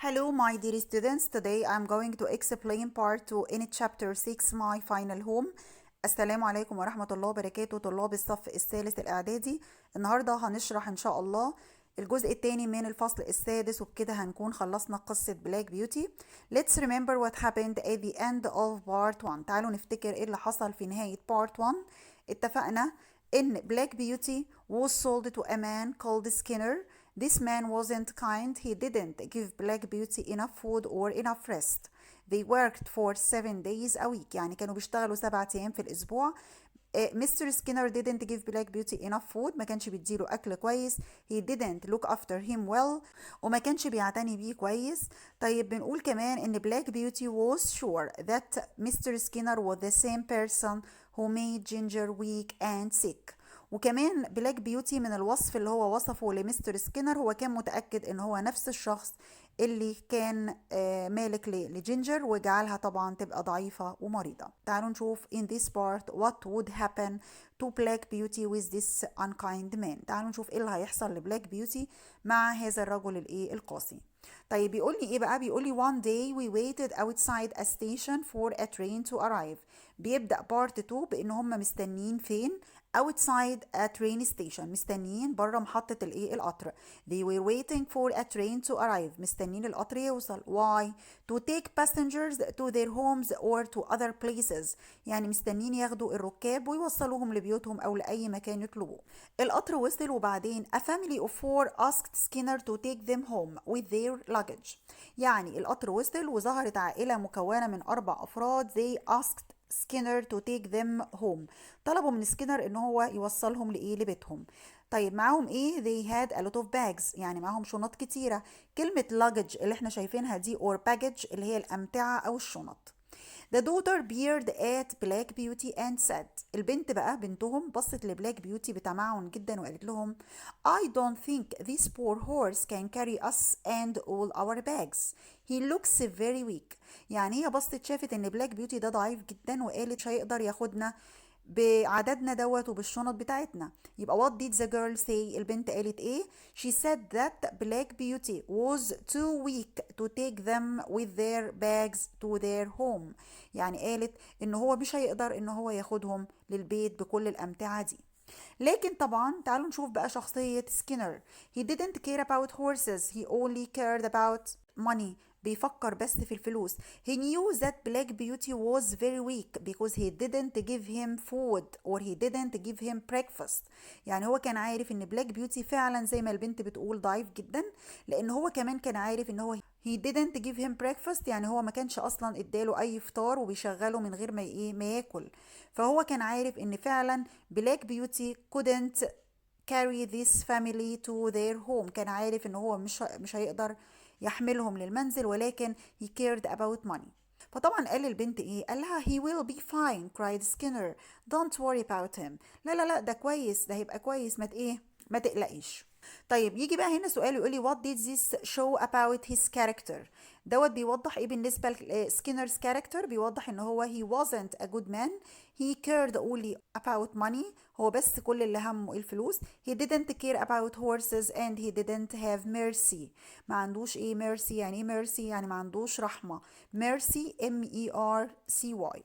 Hello, my dear students. Today I'm going to explain part 2 in chapter 6, my final home. السلام عليكم ورحمة الله وبركاته طلاب الصف الثالث الإعدادي. النهاردة هنشرح إن شاء الله الجزء الثاني من الفصل السادس، وبكده هنكون خلصنا قصة بلاك بيوتي. Let's remember what happened at the end of part 1. تعالوا نفتكر إيه اللي حصل في نهاية part 1. اتفقنا إن بلاك بيوتي was sold to a man called Skinner. This man wasn't kind. He didn't give Black Beauty enough food or enough rest. They worked for 7 days a week. يعني كانوا بيشتغلوا 7 أيام في الأسبوع. Mr. Skinner didn't give Black Beauty enough food. ما كانش بيديله أكل كويس. He didn't look after him well. وما كانش بيعتني بيه كويس. طيب بنقول كمان إن Black Beauty was sure that Mr. Skinner was the same person who made Ginger weak and sick. وكمان بلاك بيوتي من الوصف اللي هو وصفه لمستر سكينر، هو كان متأكد ان هو نفس الشخص اللي كان مالك لجينجر وجعلها طبعا تبقى ضعيفة ومريضة. تعالوا نشوف in this part what would happen to Black Beauty with this unkind man. تعالوا نشوف ايه اللي هيحصل لبلاك بيوتي مع هذا الرجل القاسي. طيب بيقول لي ايه بقى؟ بيقول لي one day we waited outside a station for a train to arrive. بيبدأ بارت 2 بان هم مستنيين فين؟ outside a train station، مستنيين بره محطة القطر. They were waiting for a train to arrive، مستنيين القطر يوصل. Why? To take passengers to their homes or to other places، يعني مستنيين ياخدوا الركاب ويوصلوهم لبيوتهم او لأي مكان يطلبوه. القطر وصل وبعدين a family of 4 asked Skinner to take them home with their luggage. يعني القطر وصل وظهرت عائلة مكونة من 4 أفراد. They asked Skinner to take them home. طلبوا من سكينر ان هو يوصلهم لبيتهم. طيب معاهم ايه؟ they had a lot of bags، يعني معاهم شنط كتيرة. كلمة luggage اللي احنا شايفينها دي or baggage اللي هي الأمتعة أو الشنط. The daughter peered at Black Beauty and said، البنت بقى بنتهم بصت لبلاك بيوتي بتمعن جدا وقالت لهم I don't think this poor horse can carry us and all our bags. He looks very weak. يعني هي بصت شافت ان بلاك بيوتي ده ضعيف جدا وقالت مش هيقدر ياخدنا بعددنا دوت وبالشنط بتاعتنا. يبقى what did the girl say؟ البنت قالت ايه؟ she said that Black Beauty was too weak to take them with their bags to their home. يعني قالت ان هو مش هيقدر ان هو ياخدهم للبيت بكل الامتعة دي. لكن طبعا تعالوا نشوف بقى شخصية سكينر. he didn't care about horses, he only cared about money. بيفكر بس في الفلوس. he knew that Black Beauty was very weak because he didn't give him food or he didn't give him breakfast. يعني هو كان عارف ان بلاك بيوتي فعلا زي ما البنت بتقول ضعيف جدا، لان هو كمان كان عارف ان هو he didn't give him breakfast، يعني هو ما كانش اصلا اداله اي فطار وبيشغله من غير ما ياكل. فهو كان عارف ان فعلا بلاك بيوتي couldn't carry this family to their home. كان عارف ان هو مش هيقدر يحملهم للمنزل، ولكن he cared about money. فطبعا قال للبنت ايه؟ قال لها he will be fine cried Skinner don't worry about him. لا لا لا ده كويس، ده هيبقى كويس، ما تقلقيش. طيب يجي بقى هنا سؤال يقول لي what did this show about his character؟ دوت بيوضح ايه بالنسبة لسكينر's character؟ بيوضح ان هو he wasn't a good man. he cared only about money، هو بس كل اللي همه الفلوس. he didn't care about horses and he didn't have mercy. ما عندوش ايه mercy؟ يعني ايه mercy؟ يعني ما عندوش رحمة. mercy MERCY.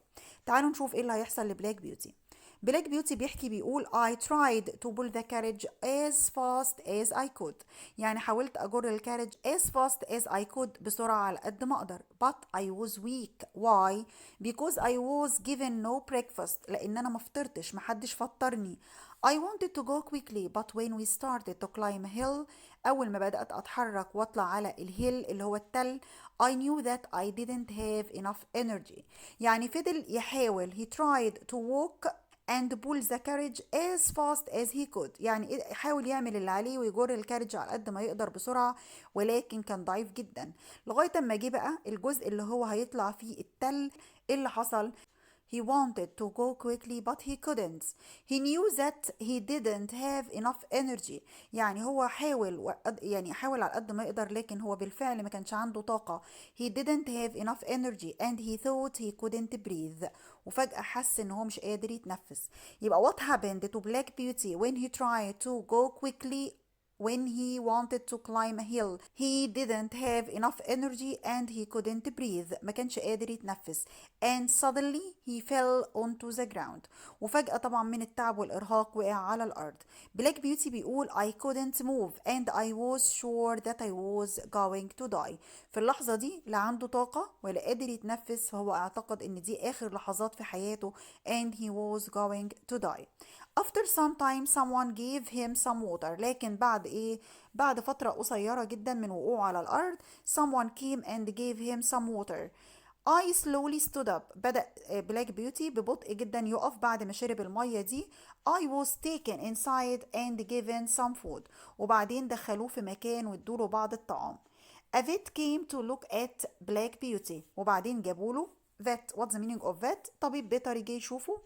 تعالوا نشوف ايه اللي هيحصل لبلاك بيوتي. بلاك بيوتي بيقول I tried to pull the carriage as fast as I could. يعني حاولت أجر الكاريج as fast as I could، بسرعة على قد ما أقدر. but I was weak. why؟ because I was given no breakfast، لأن أنا مفطرتش، محدش فطرني. I wanted to go quickly but when we started to climb a hill، أول ما بدأت أتحرك وأطلع على الهيل اللي هو التل I knew that I didn't have enough energy. يعني فضل يحاول he tried to walk and pull the carriage as fast as he could. يعني حاول يعمل اللي عليه ويجر الكارج على قد ما يقدر بسرعة، ولكن كان ضعيف جدا. لغاية ما جه بقى الجزء اللي هو هيطلع فيه التل. اللي حصل he wanted to go quickly but he couldn't. He knew that he didn't have enough energy. يعني هو حاول على قد ما يقدر، لكن هو بالفعل ما كانش عنده طاقة. He didn't have enough energy and he thought he couldn't breathe. وفجأة حس ان هو مش قادر يتنفس. يبقى what happened to Black Beauty when he tried to go quickly when he wanted to climb a hill. He didn't have enough energy and he couldn't breathe. ما كانش قادر يتنفس. And suddenly he fell onto the ground. وفجأة طبعا من التعب والإرهاق وقع على الأرض. Black Beauty بيقول I couldn't move and I was sure that I was going to die. في اللحظة دي لا عنده طاقة ولا قادر يتنفس، فهو اعتقد ان دي آخر لحظات في حياته and he was going to die. After some time someone gave him some water. لكن بعد فترة قصيرة جدا من وقوعه على الأرض someone came and gave him some water. I slowly stood up. بدأ بلاك بيوتي ببطء جدا يقف بعد ما شرب المية دي. I was taken inside and given some food. وبعدين دخلوه في مكان وادوله بعض الطعام. A vet came to look at Black Beauty. وبعدين جابوله vet. What's the meaning of vet؟ طبيب بيطري جه يشوفه.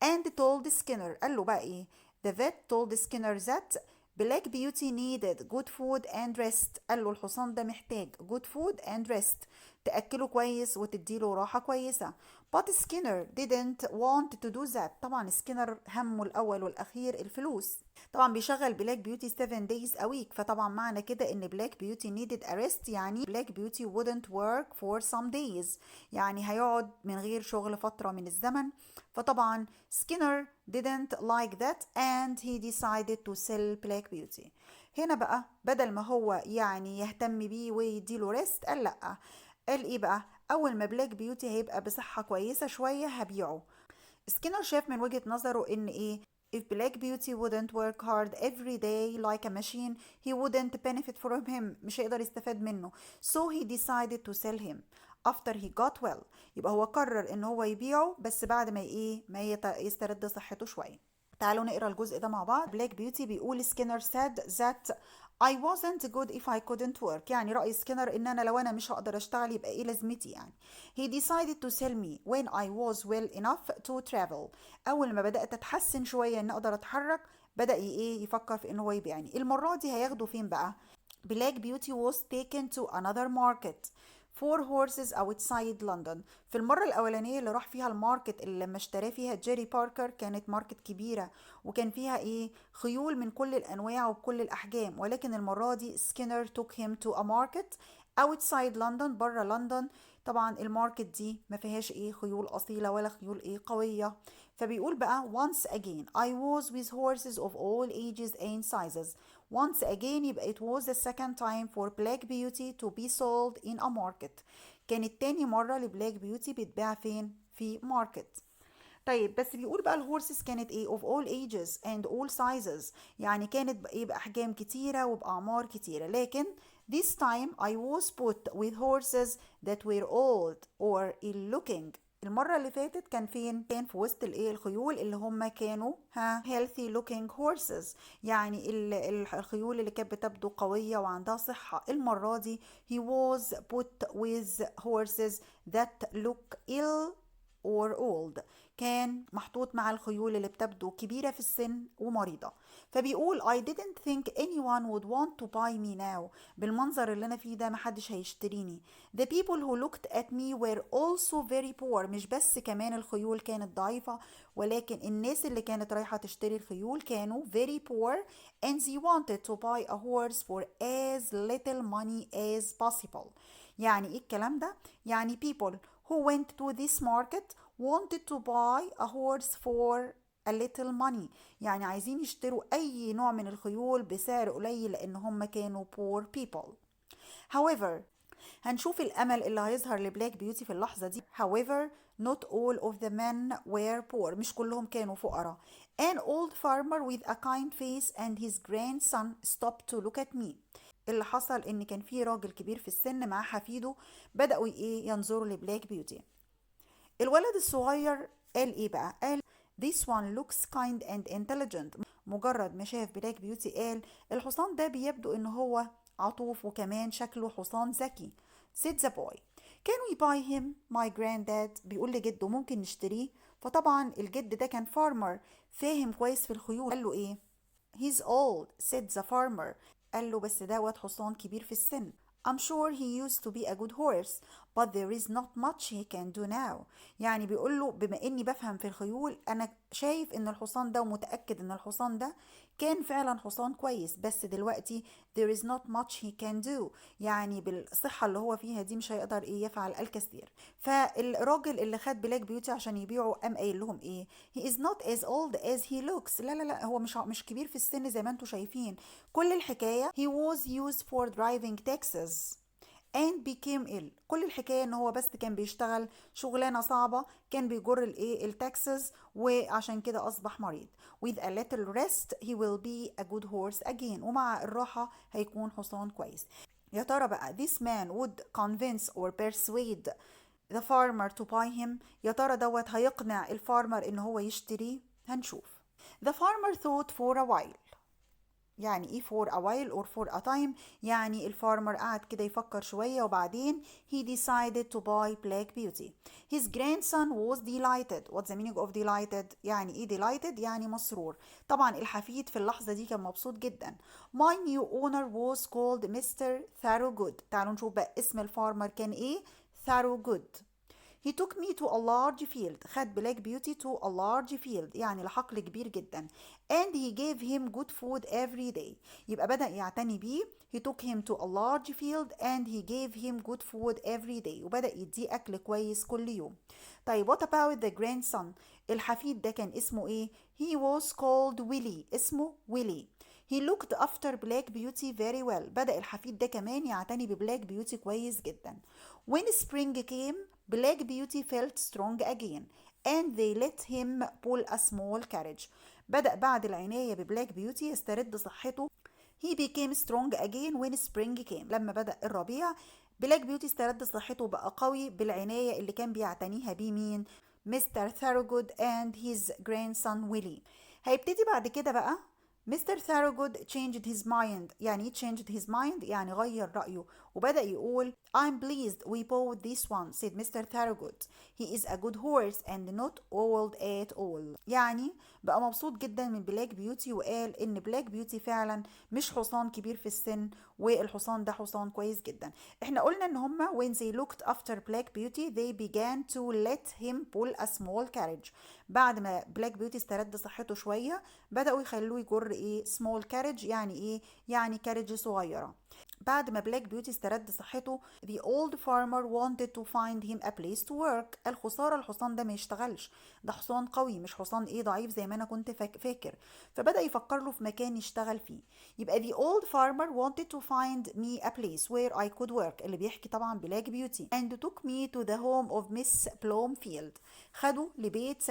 And told Skinner. قال له بقى ايه؟ The vet told Skinner that Black Beauty needed good food and rest. قال له الحصان ده محتاج good food and rest. تأكله كويس وتديله راحة كويسة. But Skinner didn't want to do that. طبعا سكينر همه الأول والأخير الفلوس. طبعا بيشغل بلاك بيوتي 7 days a week. فطبعا معنى كده ان بلاك بيوتي needed a rest، يعني بلاك بيوتي wouldn't work for some days، يعني هيقعد من غير شغل فترة من الزمن. فطبعا Skinner didn't like that and he decided to sell Black Beauty. هنا بقى بدل ما هو يعني يهتم بيه ويديله ريست، قال لأ. قال ايه بقى؟ اول ما بلاك بيوتي هيبقى بصحة كويسة شوية هبيعه. سكينر شاف من وجهة نظره ان ايه؟ If Black Beauty wouldn't work hard every day like a machine, he wouldn't benefit from him. مش هيقدر يستفاد منه. So he decided to sell him after he got well. يبقى هو قرر ان هو يبيعه بس بعد ما يسترد صحته شوية. تعالوا نقرا الجزء ده مع بعض. Black Beauty بيقول Skinner said that I wasn't good if I couldn't work. يعني رأي سكينر ان انا لو انا مش هقدر اشتغل يبقى ايه لازمتي يعني. He decided to sell me when I was well enough to travel. اول ما بدأت اتحسن شوية ان اقدر اتحرك بدأ يفكر في ان هو يبيعني. المرة دي هياخده فين بقى؟ Black Beauty was taken to another market for horses outside London. في المرة الأولانية اللي راح فيها الماركت اللي لما اشترى فيها جيري باركر كانت ماركت كبيرة وكان فيها خيول من كل الأنواع وبكل الأحجام، ولكن المرة دي سكينر took him to a market outside London، برا لندن. طبعا الماركت دي ما فيهاش خيول أصيلة ولا خيول قوية. فبيقول بقى once again I was with horses of all ages and sizes. Once again يبقى it was the second time for Black Beauty to be sold in a market. كانت تاني مرة لبلاك بيوتي بيتباع فين؟ في ماركت. طيب بس بيقول بقى الهورسز كانت of all ages and all sizes، يعني كانت بأحجام كتيرة وبأعمار كتيرة، لكن this time I was put with horses that were old or ill looking. المرة اللي فاتت كان فين؟ كان في وسط الخيول اللي هم كانوا healthy looking horses، يعني الخيول اللي كانت بتبدو قوية وعندها صحة. المرة دي he was put with horses that look ill or old، كان محطوط مع الخيول اللي بتبدو كبيرة في السن ومريضة. فبيقول I didn't think anyone would want to buy me now. بالمنظر اللي أنا فيه ده محدش هيشتريني. The people who looked at me were also very poor. مش بس كمان الخيول كانت ضعيفة، ولكن الناس اللي كانت رايحة تشتري الخيول كانوا very poor and they wanted to buy a horse for as little money as possible. يعني ايه الكلام ده؟ يعني people who went to this market wanted to buy a horse for a little money، يعني عايزين يشتروا أي نوع من الخيول بسعر قليل لأن هم كانوا poor people. However، هنشوف الأمل اللي هيظهر لبلاك بيوتي في اللحظة دي. However, not all of the men were poor. مش كلهم كانوا فقراء. An old farmer with a kind face and his grandson stopped to look at me. اللي حصل إن كان في راجل كبير في السن مع حفيده بدأوا ينظروا لبلاك بيوتي. الولد الصغير قال ايه بقى؟ قال this one looks kind and intelligent. مجرد ما شاف بلاك بيوتي قال الحصان ده بيبدو ان هو عطوف وكمان شكله حصان ذكي. said the boy can we buy him my granddad. بيقول لجده ممكن نشتريه. فطبعا الجد ده كان farmer فاهم كويس في الخيول. قال له ايه؟ he's old said the farmer. قال له بس ده واد حصان كبير في السن. I'm sure he used to be a good horse but there is not much he can do now. يعني بيقول له بما اني بفهم في الخيول انا شايف ان الحصان ده ومتأكد ان الحصان ده كان فعلا حصان كويس، بس دلوقتي there is not much he can do، يعني بالصحة اللي هو فيها دي مش هيقدر ايه يفعل الكثير. فالراجل اللي خد بلاك بيوتي عشان يبيعه قام قايل لهم ايه، he is not as old as he looks، لا لا لا، هو مش كبير في السن زي ما انتم شايفين. كل الحكاية he was used for driving taxis and became ill. كل الحكايه ان هو بس كان بيشتغل شغلانه صعبه، كان بيجر الايه التاكسز، وعشان كده اصبح مريض. with a little rest he will be a good horse again، ومع الراحه هيكون حصان كويس. يا ترى بقى this man would convince or persuade the farmer to buy him، يا ترى دوت هيقنع الفارمر ان هو يشتريه؟ هنشوف. the farmer thought for a while، يعني ايه for a while or for a time؟ يعني الفارمر قعد كده يفكر شوية وبعدين he decided to buy Black Beauty. His grandson was delighted. What's the meaning of delighted؟ يعني ايه delighted؟ يعني مسرور. طبعا الحفيد في اللحظة دي كان مبسوط جدا. My new owner was called Mr. Thorogood. تعالوا نشوف بقى اسم الفارمر كان ايه؟ Thorogood. He took me to a large field. خد بلاك بيوتي to a large field، يعني لحقل كبير جدا. And he gave him good food every day. يبقى بدأ يعتني بيه. He took him to a large field and he gave him good food every day. وبدأ يديه أكل كويس كل يوم. طيب what about the grandson؟ الحفيد ده كان اسمه ايه؟ He was called Willie. اسمه ويلي. He looked after Black Beauty very well. بدأ الحفيد ده كمان يعتني ببلاك بيوتي كويس جدا. When spring came, Black Beauty felt strong again and they let him pull a small carriage. بدأ بعد العناية ببلاك بيوتي يسترد صحته. He became strong again when spring came. لما بدأ الربيع بلاك بيوتي استرد صحته بقى قوي بالعناية اللي كان بيعتنيها بيه مين؟ مستر ثاروجود and his grandson Willie. هيبتدي بعد كده بقى مستر ثاروجود changed his mind. يعني ايه changed his mind؟ يعني غير رأيه وبدأ يقول I'm pleased we bought this one said Mr. Thorogood. He is a good horse and not old at all. يعني بقى مبسوط جدا من بلاك بيوتي وقال ان بلاك بيوتي فعلا مش حصان كبير في السن، والحصان ده حصان كويس جدا. احنا قلنا ان هما when they looked after Black Beauty they began to let him pull a small carriage. بعد ما بلاك بيوتي استرد صحته شوية بدأوا يخلوه يجر ايه small carriage. يعني ايه؟ يعني كاريج صغيرة. بعد ما بلاك بيوتي استرد صحته the old farmer wanted to find him a place to work. الخسارة الحصان ده ما يشتغلش، ده حصان قوي مش حصان ايه ضعيف زي ما انا كنت فاكر. فبدأ يفكر له في مكان يشتغل فيه. يبقى the old farmer wanted to find me a place where I could work، اللي بيحكي طبعا بلاك بيوتي. and took me to the home of Miss Plumfield. خدوا لبيت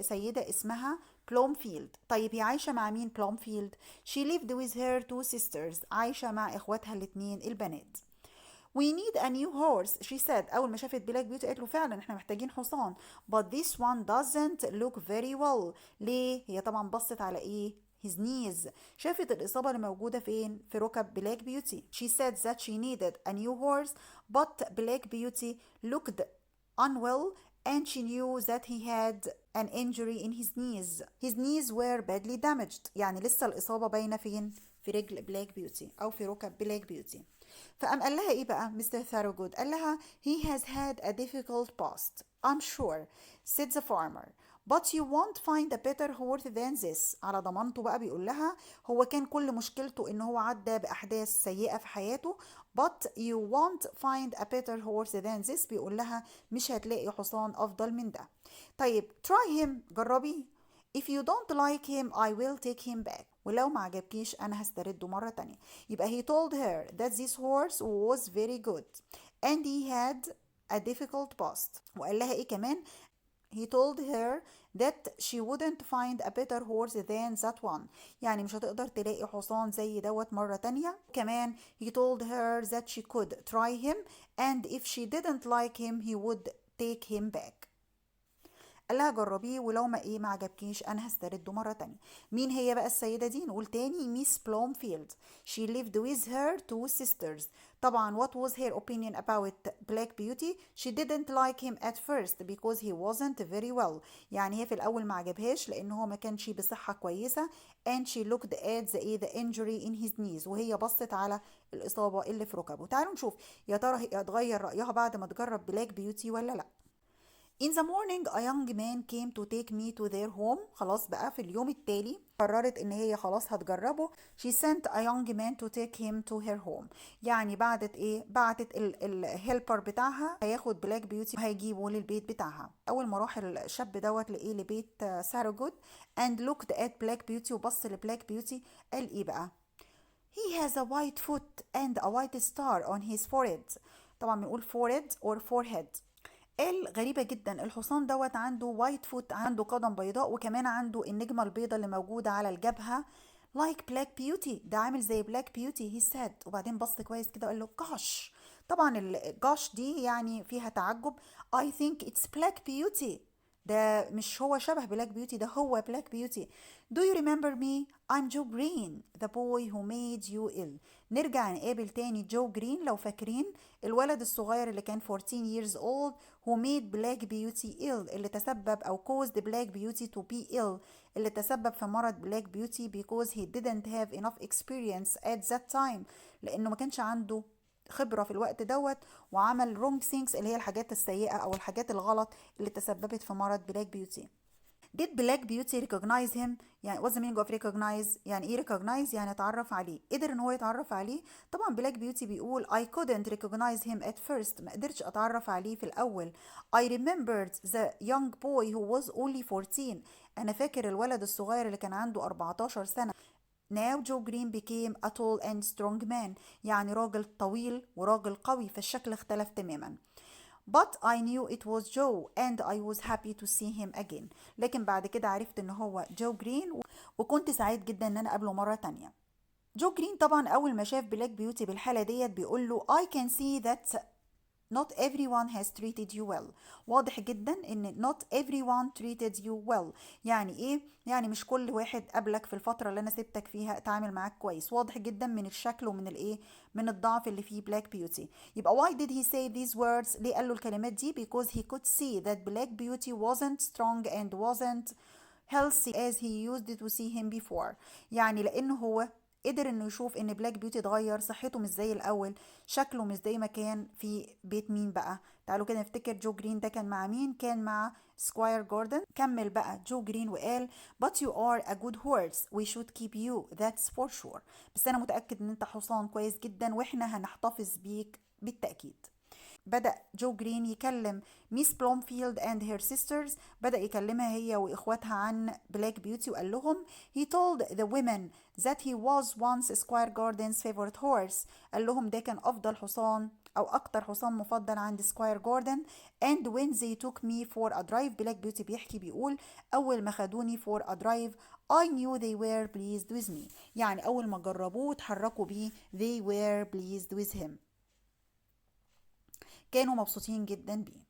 سيدة اسمها بلومفيلد. طيب هي عايشة مع مين بلومفيلد؟ She lived with her two sisters. عايشة مع اخواتها الاتنين البنات. We need a new horse she said. أول ما شافت بلاك بيوتي قالت له فعلا احنا محتاجين حصان. But this one doesn't look very well. ليه؟ هي طبعا بصت على ايه؟ his knees. شافت الإصابة اللي موجودة فين؟ في ركب بلاك بيوتي. She said that she needed a new horse but Black Beauty looked unwell and she knew that he had an injury in his knees. His knees were badly damaged. يعني لسه الإصابة باينة فين؟ في رجل بلاك بيوتي أو في ركب بلاك بيوتي. فقام قال لها إيه بقى مستر ثاروجود؟ قال لها he has had a difficult past I'm sure said the farmer but you won't find a better horse than this. على ضمانته بقى بيقول لها هو كان كل مشكلته إن هو عدى بأحداث سيئة في حياته but you won't find a better horse than this. بيقول لها مش هتلاقي حصان أفضل من ده. طيب try him، جربيه. if you don't like him I will take him back. ولو ما عجبكيش أنا هسترده مرة تانية. يبقى he told her that this horse was very good and he had a difficult past. وقال لها إيه كمان؟ he told her that she wouldn't find a better horse than that one. يعني مش هتقدر تلاقي حصان زي دوت مرة تانية. كمان he told her that she could try him and if she didn't like him he would take him back. قال لها جربيه ولو ما عجبكيش انا هسترده مره تانية. مين هي بقى السيده دي؟ نقول تاني ميس بلومفيلد. she lived with her two sisters. طبعا what was her opinion about Black Beauty? she didn't like him at first because he wasn't very well. يعني هي في الاول ما عجبهاش لان هو ما كانش بصحه كويسه and she looked at the injury in his knees. وهي بصت على الاصابه اللي في ركبه. تعالوا نشوف يا ترى هي هتغير رايها بعد ما تجرب بلاك بيوتي ولا لا. In the morning a young man came to take me to their home. خلاص بقى في اليوم التالي قررت ان هي خلاص هتجربه. She sent a young man to take him to her home. يعني بعتت الهيلبر بتاعها هياخد بلاك بيوتي وهيجيبه للبيت بتاعها. اول ما راح الشاب دوت لبيت سارة جود and looked at black beauty وبص لبلاك بيوتي قال ايه بقى؟ He has a white foot and a white star on his forehead. طبعا بنقول forehead or forehead. قال غريبة جدا الحصان دوت عنده وايت فوت، عنده قدم بيضاء وكمان عنده النجمة البيضاء اللي موجودة على الجبهة like black beauty. ده عامل زي black beauty he said. وبعدين بص كويس كده وقال له gosh. طبعا الجاش دي يعني فيها تعجب. I think it's black beauty. ده مش هو شبه بلاك بيوتي، ده هو بلاك بيوتي. Do you remember me? I'm Joe Green, the boy who made you ill. نرجع نقابل تاني جو جرين لو فاكرين، الولد الصغير اللي كان 14 years old who made black beauty ill، اللي تسبب أو caused black beauty to be ill، اللي تسبب في مرض black beauty because he didn't have enough experience at that time، لأنه ما كانش عنده خبرة في الوقت دوت وعمل wrong things اللي هي الحاجات السيئة أو الحاجات الغلط اللي تسببت في مرض black beauty. Did black beauty recognize him؟ يعني what's the meaning of recognize؟ يعني ايه recognize؟ يعني اتعرف عليه. قدر ان هو يتعرف عليه. طبعا black beauty بيقول I couldn't recognize him at first. ما قدرتش اتعرف عليه في الاول. I remembered the young boy who was only 14. انا فاكر الولد الصغير اللي كان عنده 14 سنة. Now Joe Green became a tall and strong man. يعني راجل طويل وراجل قوي، فالشكل اختلف تماما. But I knew it was Joe and I was happy to see him again. لكن بعد كده عرفت ان هو جو جرين وكنت سعيد جدا ان انا اقابله مرة تانية. جو جرين طبعا اول ما شاف بلاك بيوتي بالحالة ديت بيقول له I can see that not everyone has treated you well. واضح جدا ان not everyone treated you well. يعني ايه؟ يعني مش كل واحد قبلك في الفترة اللي انا سبتك فيها اتعامل معاك كويس. واضح جدا من الشكل ومن الايه، من الضعف اللي فيه black beauty. يبقى why did he say these words؟ ليه قال له الكلمات دي؟ because he could see that black beauty wasn't strong and wasn't healthy as he used to see him before. يعني لانه هو قدر انه يشوف ان بلاك بيوتي اتغير، صحته مش زي الاول، شكله مش زي ما كان في بيت مين بقى. تعالوا كده نفتكر جو جرين ده كان مع مين؟ كان مع سكواير جوردن. كمل بقى جو جرين وقال but you are a good horse we should keep you that's for sure. بس انا متأكد ان انت حصان كويس جدا واحنا هنحتفظ بيك بالتأكيد. بدأ جو جرين يكلم ميس بلومفيلد and her sisters. بدأ يكلمها هي وإخواتها عن بلاك بيوتي وقال لهم he told the women that he was once Squire Gordon's favorite horse. قال لهم ده كان أفضل حصان أو أكتر حصان مفضل عند سكواير جوردن. and when they took me for a drive، بلاك بيوتي بيحكي بيقول أول ما خدوني for a drive I knew they were pleased with me. يعني أول ما جربوه اتحركوا بيه they were pleased with him، كانوا مبسوطين جدا بيه.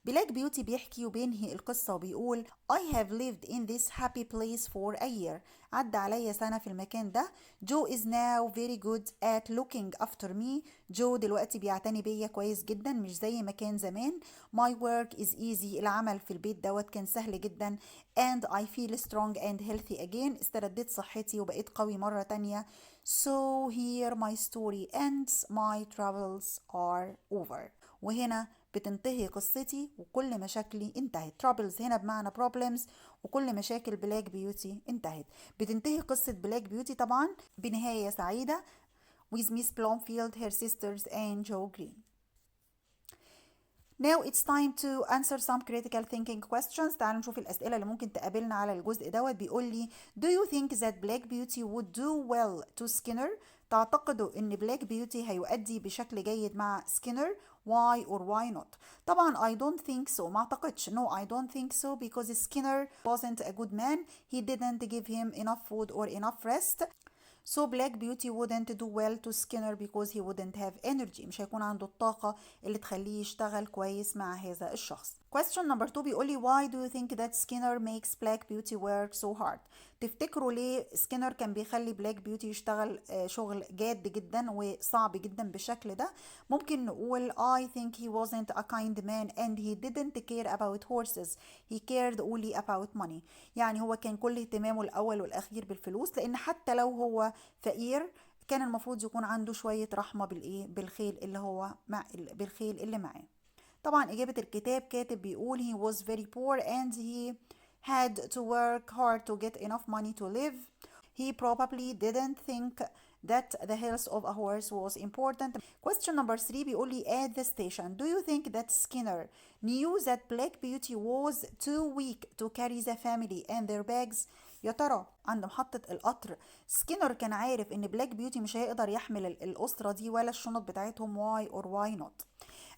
بلاك بيوتي بيحكي وبينهي القصة وبيقول I have lived in this happy place for a year. عدى عليا سنة في المكان ده. جو is now very good at looking after me. جو دلوقتي بيعتني بيا كويس جدا مش زي ما كان زمان. My work is easy. العمل في البيت دوت كان سهل جدا. And I feel strong and healthy again. استرديت صحتي وبقيت قوي مرة تانية. So here my story ends. My troubles are over. وهنا بتنتهي قصتي وكل مشاكلي انتهت. troubles هنا بمعنى problems، وكل مشاكل بلاك بيوتي انتهت. بتنتهي قصة بلاك بيوتي طبعا بنهاية سعيدة with Miss Blomfield, her sisters and Joe Green. Now it's time to answer some critical thinking questions. تعالوا نشوف الأسئلة اللي ممكن تقابلنا على الجزء دوت. بيقول لي Do you think that Black Beauty would do well to Skinner؟ تعتقدوا ان بلاك بيوتي هيؤدي بشكل جيد مع سكينر؟ why or why not؟ طبعا I don't think so. ما اعتقدش. No, I don't think so because Skinner wasn't a good man. He didn't give him enough food or enough rest. So Black Beauty wouldn't do well to Skinner because he wouldn't have energy. مش هيكون عنده الطاقة اللي تخليه يشتغل كويس مع هذا الشخص. Question number 2 بيقولي why do you think that Skinner makes Black Beauty work so hard؟ تفتكروا ليه سكينر كان بيخلي بلاك بيوتي يشتغل شغل جاد جدا وصعب جدا بالشكل ده؟ ممكن نقول I think he wasn't a kind man and he didn't care about horses. He cared only about money. يعني هو كان كل اهتمامه الأول والأخير بالفلوس، لأن حتى لو هو فقير كان المفروض يكون عنده شوية رحمة بالخيل اللي هو بالخيل اللي معاه. طبعا إجابة الكتاب كاتب بيقول he was very poor and he had to work hard to get enough money to live. He probably didn't think that the health of a horse was important. Question number 3 بيقول لي at the station do you think that Skinner knew that Black Beauty was too weak to carry the family and their bags؟ يا ترى عند محطة القطر سكينر كان عارف ان بلاك بيوتي مش هيقدر يحمل الأسرة دي ولا الشنط بتاعتهم why or why not؟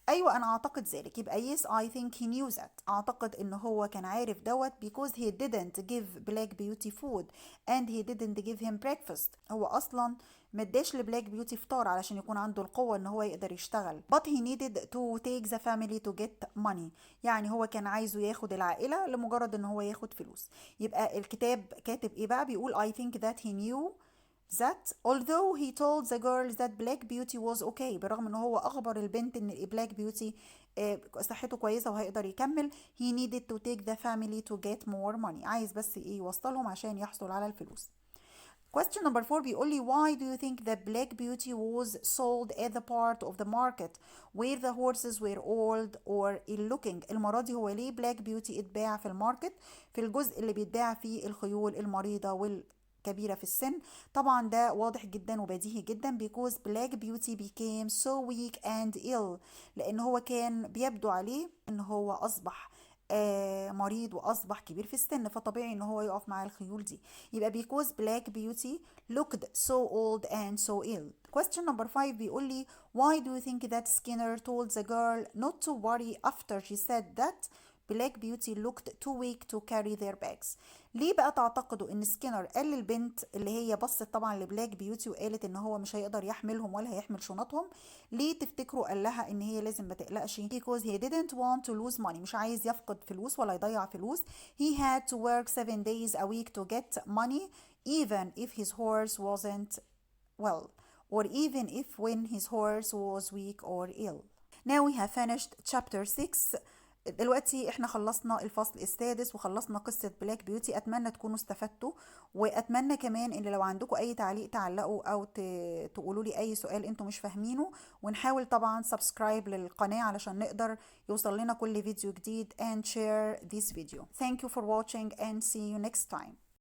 ايوه انا اعتقد ذلك، يبقى yes I think he knew that. اعتقد ان هو كان عارف دوت because he didn't give Black Beauty food and he didn't give him breakfast. هو اصلا مداش لبلاك بيوتي فطار علشان يكون عنده القوة ان هو يقدر يشتغل but he needed to take the family to get money. يعني هو كان عايزه ياخد العائلة لمجرد ان هو ياخد فلوس. يبقى الكتاب كاتب ايه بقى؟ بيقول I think that he knew that although he told the girls that Black Beauty was okay، بالرغم ان هو اخبر البنت ان Black Beauty صحته كويسة وهيقدر يكمل he needed to take the family to get more money. عايز بس ايه يوصلهم عشان يحصل على الفلوس. Question number 4 بيقول لي why do you think that Black Beauty was sold at the part of the market where the horses were old or ill-looking؟ المرة دي هو ليه Black Beauty اتباع في الماركت في الجزء اللي بيتباع فيه الخيول المريضة كبيرة في السن؟ طبعا ده واضح جدا وبديهي جدا because Black Beauty became so weak and ill، لأن هو كان بيبدو عليه إن هو أصبح مريض وأصبح كبير في السن، فطبيعي إن هو يقف مع الخيول دي. يبقى because Black Beauty looked so old and so ill. Question number 5 بيقول لي why do you think that Skinner told the girl not to worry after she said that Black Beauty looked too weak to carry their bags؟ ليه بقى تعتقدوا ان سكينر قال للبنت اللي هي بصت طبعا لبلاك بيوتي وقالت ان هو مش هيقدر يحملهم ولا هيحمل شنطهم، ليه تفتكروا قال لها ان هي لازم ما تقلقش؟ because he didn't want to lose money، مش عايز يفقد فلوس ولا يضيع فلوس. he had to work 7 days a week to get money even if his horse wasn't well or even if when his horse was weak or ill. Now we have finished chapter 6. دلوقتي احنا خلصنا الفصل السادس وخلصنا قصة بلاك بيوتي. اتمنى تكونوا استفدتوا، واتمنى كمان ان لو عندكم اي تعليق تعلقوا او تقولوا لي اي سؤال انتوا مش فاهمينه، ونحاول طبعا سبسكرايب للقناة علشان نقدر يوصل لنا كل فيديو جديد and share this video. Thank you for watching and see you next time.